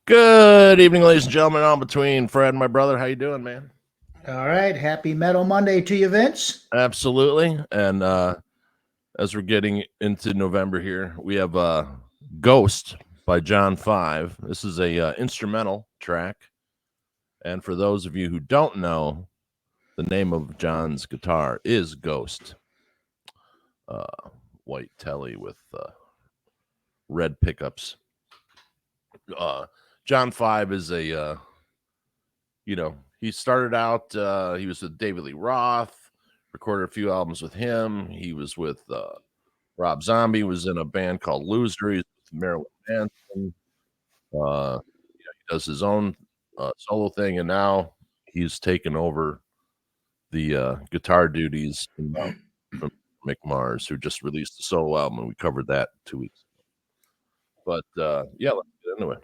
Good evening, ladies and gentlemen. On between Fred and my brother. How you doing, man? All right. Happy Metal Monday to you, Vince. Absolutely. And as we're getting into November here, we have Ghost by John 5. This is a instrumental track. And for those of you who don't know, the name of John's guitar is Ghost. White telly with red pickups. John 5 is a he started out, he was with David Lee Roth, recorded a few albums with him. He was with Rob Zombie, was in a band called Loser. He's with Marilyn Manson. He does his own solo thing, and now he's taken over the guitar duties from Mick Mars, who just released a solo album, and we covered that 2 weeks ago. But yeah, let's get into it.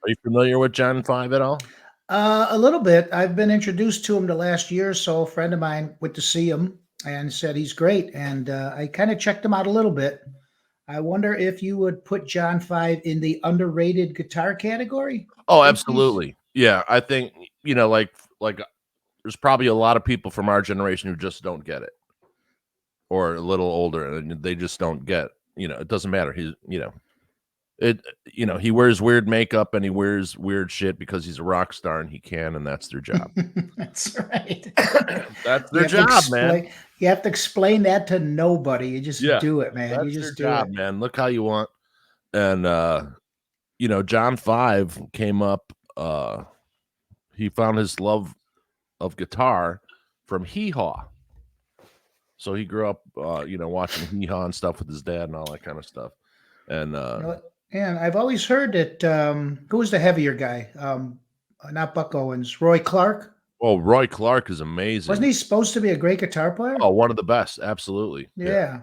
Are you familiar with John 5 at all? A little bit. I've been introduced to him the last year or so. A friend of mine went to see him and said he's great. And I kind of checked him out a little bit. I wonder if you would put John 5 in the underrated guitar category? Oh, absolutely. Yeah, I think, like there's probably a lot of people from our generation who just don't get it, or a little older, and they just don't get, it doesn't matter. He wears weird makeup and he wears weird shit because he's a rock star and he can, and that's their job. That's right. That's their job, man. You have to explain that to nobody. You just do it, man. That's you just their job, man. Look how you want. And John 5 came up. He found his love of guitar from Hee Haw. So he grew up, watching Hee Haw and stuff with his dad and all that kind of stuff. And and I've always heard that who was the heavier guy? Not Buck Owens, Roy Clark. Oh, Roy Clark is amazing. Wasn't he supposed to be a great guitar player? Oh, one of the best. Absolutely. Yeah.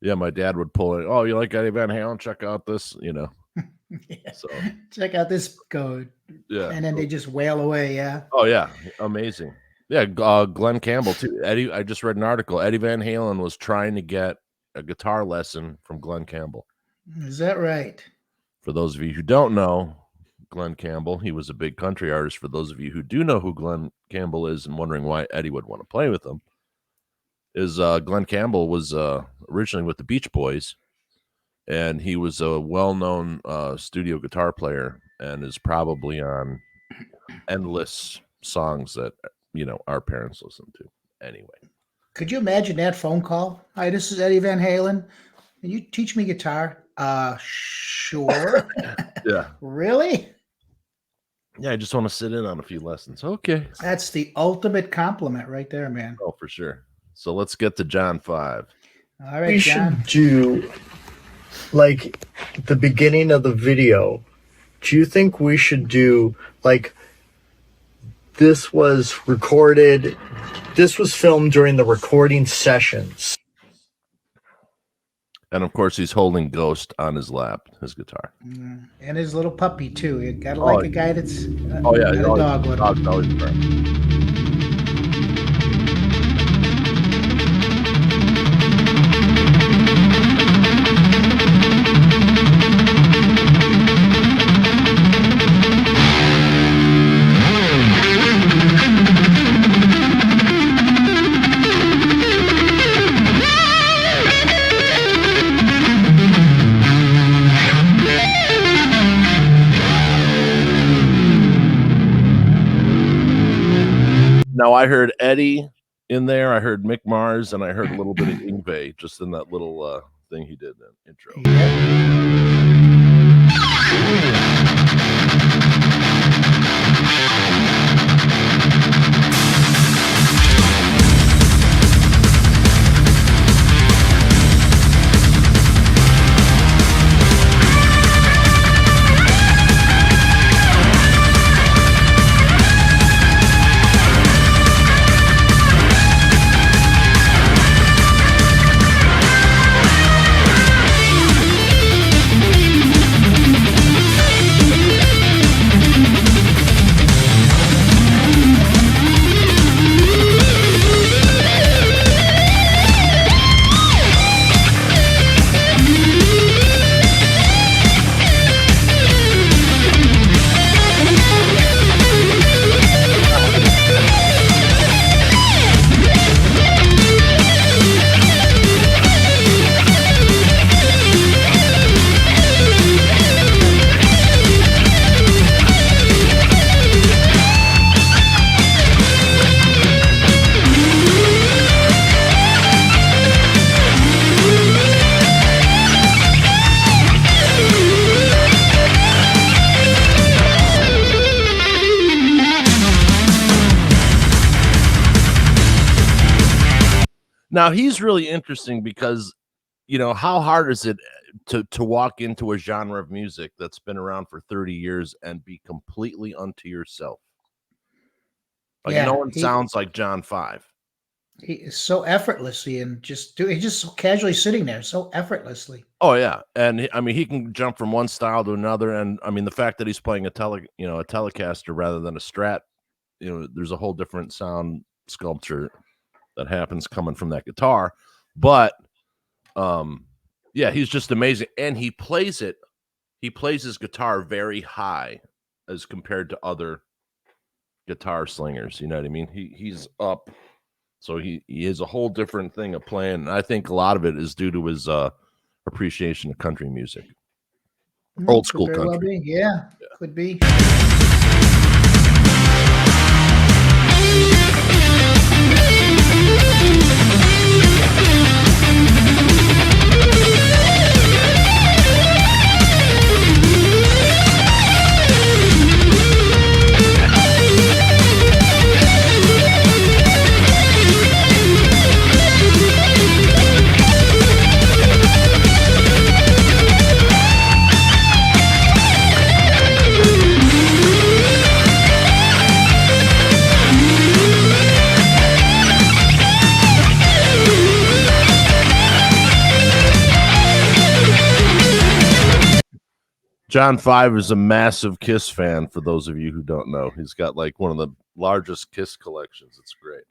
Yeah, my dad would pull it. Oh, you like Eddie Van Halen? Check out this, Yeah. So Check out this code. Yeah. And then they just wail away. Yeah. Oh, yeah. Amazing. Yeah. Glenn Campbell, too. I just read an article. Eddie Van Halen was trying to get a guitar lesson from Glenn Campbell. Is that right? For those of you who don't know Glenn Campbell, he was a big country artist. For those of you who do know who Glenn Campbell is and wondering why Eddie would want to play with him, is Glenn Campbell was originally with the Beach Boys, and he was a well-known studio guitar player and is probably on endless songs that, our parents listen to anyway. Could you imagine that phone call? Hi, this is Eddie Van Halen. Can you teach me guitar? Sure. Yeah. Really? Yeah, I just want to sit in on a few lessons. Okay. That's the ultimate compliment right there, man. Oh, for sure. So let's get to John 5. All right, John. We should do, like, the beginning of the video. Do you think we should do, like, this was recorded, this was filmed during the recording sessions? And of course, he's holding Ghost on his lap, his guitar, and his little puppy too. You gotta like a guy that's a dog with dog's always great. Now, I heard Eddie in there. I heard Mick Mars, and I heard a little bit of Yngwie just in that little thing he did in the intro. Now he's really interesting because, how hard is it to walk into a genre of music that's been around for 30 years and be completely unto yourself? Like, no Yeah, one sounds like John 5. he is so effortlessly and he's just so casually sitting there so effortlessly. Oh, yeah, and I mean, he can jump from one style to another, and, I mean, the fact that he's playing a Telecaster rather than a Strat, there's a whole different sound sculpture that happens coming from that guitar, but, yeah, he's just amazing, and he plays his guitar very high as compared to other guitar slingers, you know what I mean? He's up, so he is a whole different thing of playing, and I think a lot of it is due to his, appreciation of country music. Old Could school very well country. be. Yeah, could be. John 5 is a massive Kiss fan, for those of you who don't know. He's got, like, one of the largest Kiss collections. It's great.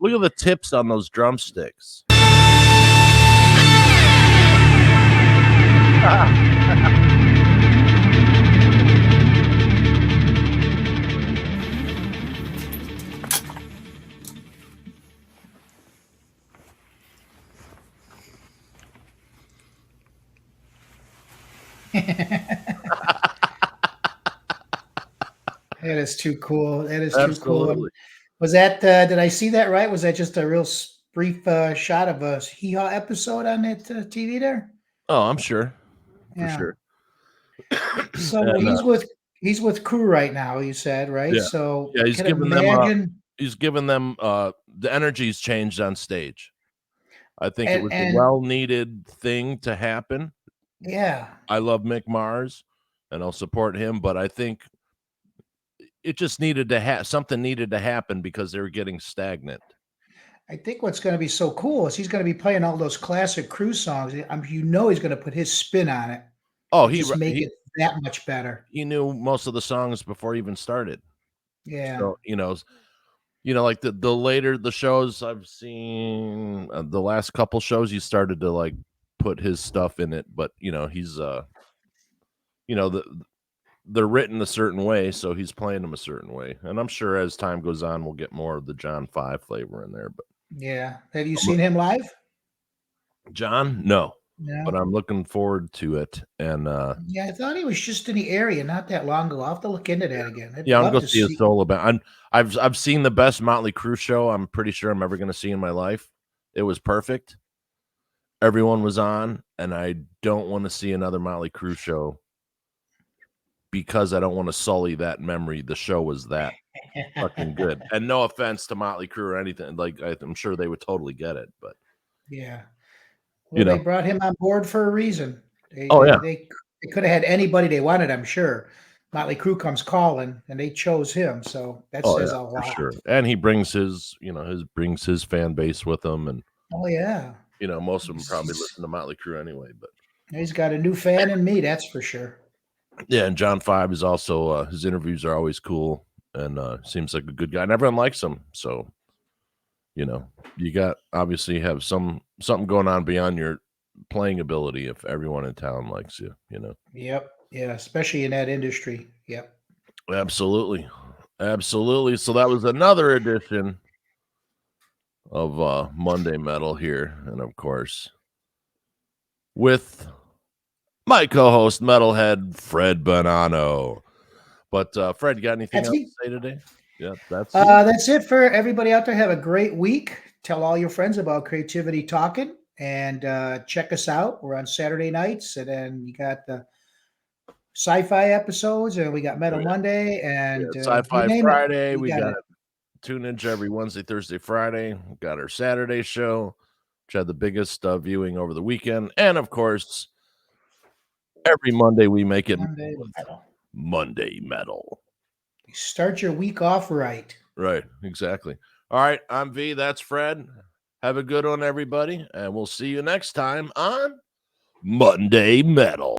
Look at the tips on those drumsticks. That is too cool. That is too cool. Absolutely. Was that, did I see that right? Was that just a real brief shot of a Hee Haw episode on that TV there? Oh, I'm sure. For Yeah. sure. So And, he's with Crew right now, you said, right? yeah. So Yeah, I he's can giving them imagine the energy's changed on stage. I think it was a and well-needed thing to happen. yeah. I love Mick Mars, and I'll support him, but I think it just needed to something needed to happen because they were getting stagnant. I think what's going to be so cool is he's going to be playing all those classic Crew songs. He's going to put his spin on it Oh, and just make it that much better. he knew most of the songs before he even started. Yeah. So, like the later the shows I've seen, the last couple shows, he started to, like, put his stuff in it, but he's they're written a certain way, so he's playing them a certain way. And I'm sure as time goes on, we'll get more of the John 5 flavor in there. But Yeah. Have you seen him live? John, no, No. but I'm looking forward to it. And Yeah, I thought he was just in the area not that long ago. I'll have to look into that again. I'd yeah, I'll love go to see a see. solo band. I've seen the best Motley Crue show I'm pretty sure I'm ever going to see in my life. It was perfect. Everyone was on, and I don't want to see another Motley Crue show because I don't want to sully that memory. The show was that fucking good. And no offense to Motley Crue or anything. Like, I'm sure they would totally get it, but Yeah. Well, they brought him on board for a reason. They Oh, they yeah. they, they could have had anybody they wanted, I'm sure. Motley Crue comes calling, and they chose him. So that Oh, says yeah, a for lot. sure. And he brings his fan base with him, and Oh yeah. You know, most of them probably listen to Motley Crue anyway, but He's got a new fan in me, that's for sure. yeah, and John 5 is also his interviews are always cool and seems like a good guy, and everyone likes him. So, you know, you got obviously have something going on beyond your playing ability if everyone in town likes you, you know. Yep. Yeah, especially in that industry. Yep. Absolutely. Absolutely. So that was another edition of Monday Metal here, and of course with my co-host Metalhead Fred Bonanno. But Fred, you got anything That's else me. to say today? Yeah, that's That's it for everybody out there. Have a great week. Tell all your friends about Creativity Talking and check us out. We're on Saturday nights, and then you got the sci-fi episodes, and we got Metal Monday, and you Sci-Fi name it, Friday. we We got got it. Tune Ninja every Wednesday, Thursday, Friday. We got our Saturday show, which had the biggest viewing over the weekend. And of course, every Monday we make it Monday with Metal. Monday Metal. Start your week off right. Right, exactly. All right, I'm V. That's Fred. Have a good one, everybody. And we'll see you next time on Monday Metal.